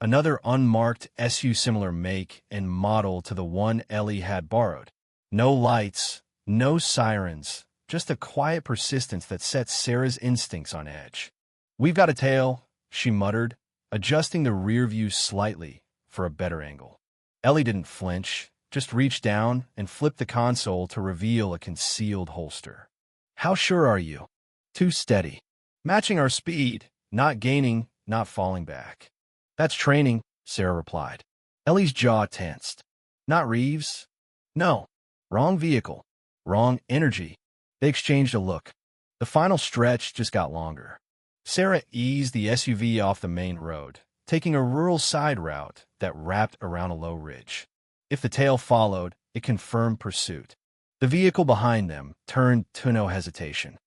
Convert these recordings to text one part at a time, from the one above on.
Another unmarked SU similar make and model to the one Ellie had borrowed. No lights, no sirens, just a quiet persistence that set Sarah's instincts on edge. "We've got a tail," she muttered, adjusting the rear view slightly for a better angle. Ellie didn't flinch, just reached down and flipped the console to reveal a concealed holster. "How sure are you?" "Too steady. Matching our speed, not gaining, not falling back." "That's training," Sarah replied. Ellie's jaw tensed. "Not Reeves?" "No. Wrong vehicle. Wrong energy." They exchanged a look. The final stretch just got longer. Sarah eased the SUV off the main road, taking a rural side route that wrapped around a low ridge. If the tail followed, it confirmed pursuit. The vehicle behind them turned to no hesitation.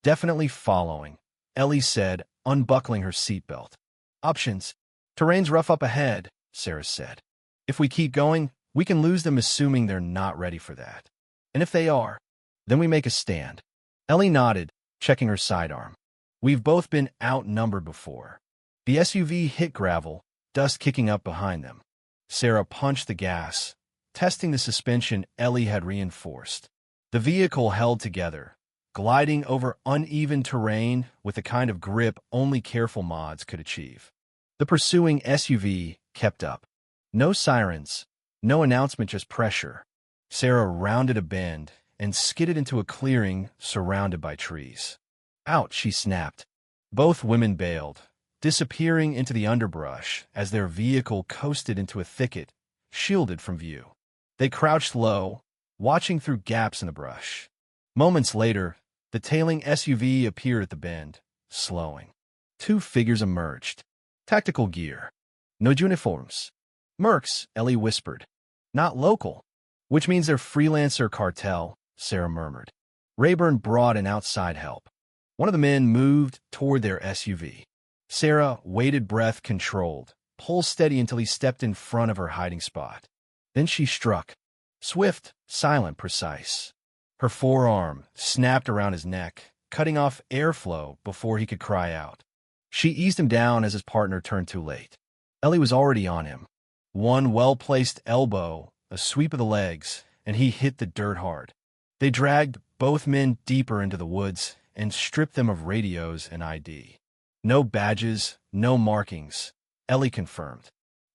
"Definitely following," Ellie said, unbuckling her seatbelt. "Options. Terrain's rough up ahead," Sarah said. "If we keep going, we can lose them assuming they're not ready for that. And if they are, then we make a stand." Ellie nodded, checking her sidearm. "We've both been outnumbered before." The SUV hit gravel, dust kicking up behind them. Sarah punched the gas, testing the suspension Ellie had reinforced. The vehicle held together, gliding over uneven terrain with the kind of grip only careful mods could achieve. The pursuing SUV kept up. No sirens, no announcement, just pressure. Sarah rounded a bend and skidded into a clearing surrounded by trees. "Out," she snapped. Both women bailed, disappearing into the underbrush as their vehicle coasted into a thicket, shielded from view. They crouched low, watching through gaps in the brush. Moments later, the tailing SUV appeared at the bend, slowing. Two figures emerged. Tactical gear. No uniforms. "Mercs," Ellie whispered. "Not local." "Which means they're freelancer cartel," Sarah murmured. Rayburn brought in outside help. One of the men moved toward their SUV. Sarah waited, breath controlled, pulse steady until he stepped in front of her hiding spot. Then she struck. Swift, silent, precise. Her forearm snapped around his neck, cutting off airflow before he could cry out. She eased him down as his partner turned too late. Ellie was already on him. One well-placed elbow, a sweep of the legs, and he hit the dirt hard. They dragged both men deeper into the woods and stripped them of radios and ID. No badges, no markings, Ellie confirmed.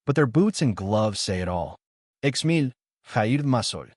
But their boots and gloves say it all. "X1000, Fair Masol."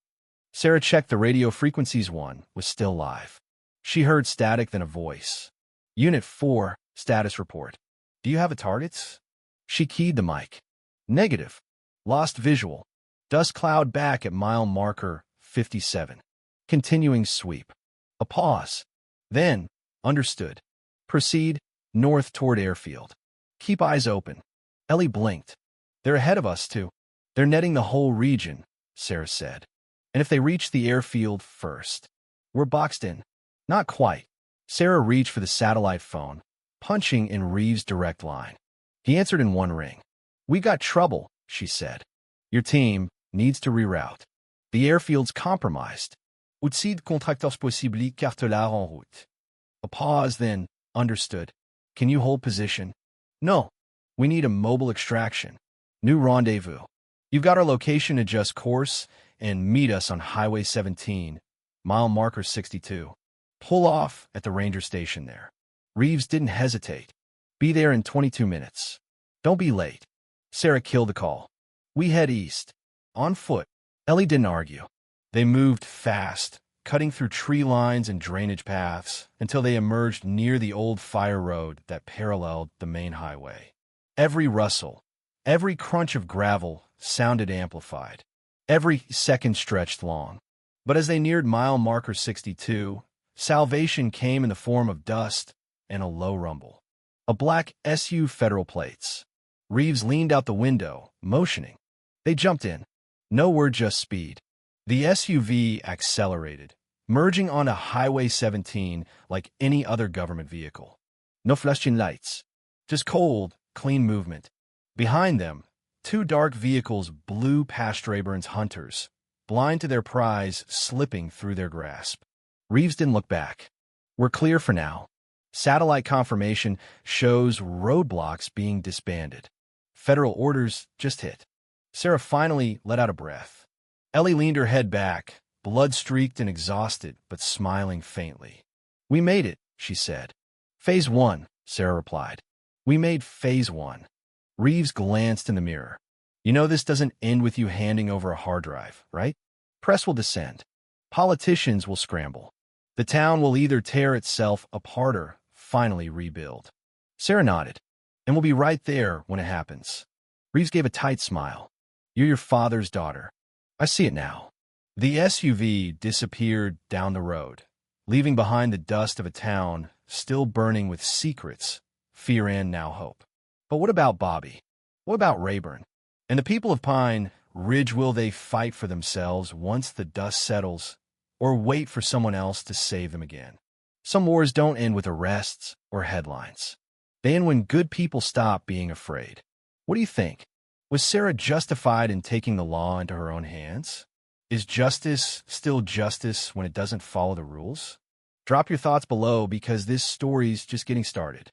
Sarah checked the radio frequencies. One was still live. She heard static, then a voice. "Unit 4, status report. Do you have a targets?" She keyed the mic. "Negative. Lost visual. Dust cloud back at mile marker 57. Continuing sweep." A pause. Then, "Understood. Proceed north toward airfield. Keep eyes open." Ellie blinked. "They're ahead of us, too. They're netting the whole region," Sarah said. "And if they reach the airfield first, we're boxed in." "Not quite." Sarah reached for the satellite phone, punching in Reeves' direct line. He answered in one ring. "We got trouble," she said. "Your team needs to reroute. The airfield's compromised. Outsid contracteurs possibly cartelard en route." A pause, then, "Understood. Can you hold position?" "No. We need a mobile extraction. New rendezvous. You've got our location, adjust course, and meet us on Highway 17, mile marker 62. Pull off at the ranger station there." Reeves didn't hesitate. "Be there in 22 minutes. Don't be late." Sarah killed the call. "We head east. On foot." Ellie didn't argue. They moved fast, cutting through tree lines and drainage paths until they emerged near the old fire road that paralleled the main highway. Every rustle, every crunch of gravel sounded amplified. Every second stretched long. But as they neared mile marker 62, salvation came in the form of dust and a low rumble. A black SU Federal plates. Reeves leaned out the window, motioning. They jumped in. No word, just speed. The SUV accelerated, merging onto Highway 17 like any other government vehicle. No flashing lights. Just cold, clean movement. Behind them, two dark vehicles blew past Rayburn's hunters, blind to their prize slipping through their grasp. Reeves didn't look back. "We're clear for now. Satellite confirmation shows roadblocks being disbanded." Federal orders just hit. Sarah finally let out a breath. Ellie leaned her head back, blood-streaked and exhausted, but smiling faintly. "We made it," she said. "Phase 1, Sarah replied. "We made Phase 1. Reeves glanced in the mirror. "You know this doesn't end with you handing over a hard drive, right? Press will descend. Politicians will scramble. The town will either tear itself apart or finally rebuild." Sarah nodded. "And we'll be right there when it happens." Reeves gave a tight smile. "You're your father's daughter. I see it now." The SUV disappeared down the road, leaving behind the dust of a town still burning with secrets, fear, and now hope. But what about Bobby? What about Rayburn? And the people of Pine Ridge, will they fight for themselves once the dust settles, or wait for someone else to save them again? Some wars don't end with arrests or headlines. They end when good people stop being afraid. What do you think? Was Sarah justified in taking the law into her own hands? Is justice still justice when it doesn't follow the rules? Drop your thoughts below because this story's just getting started.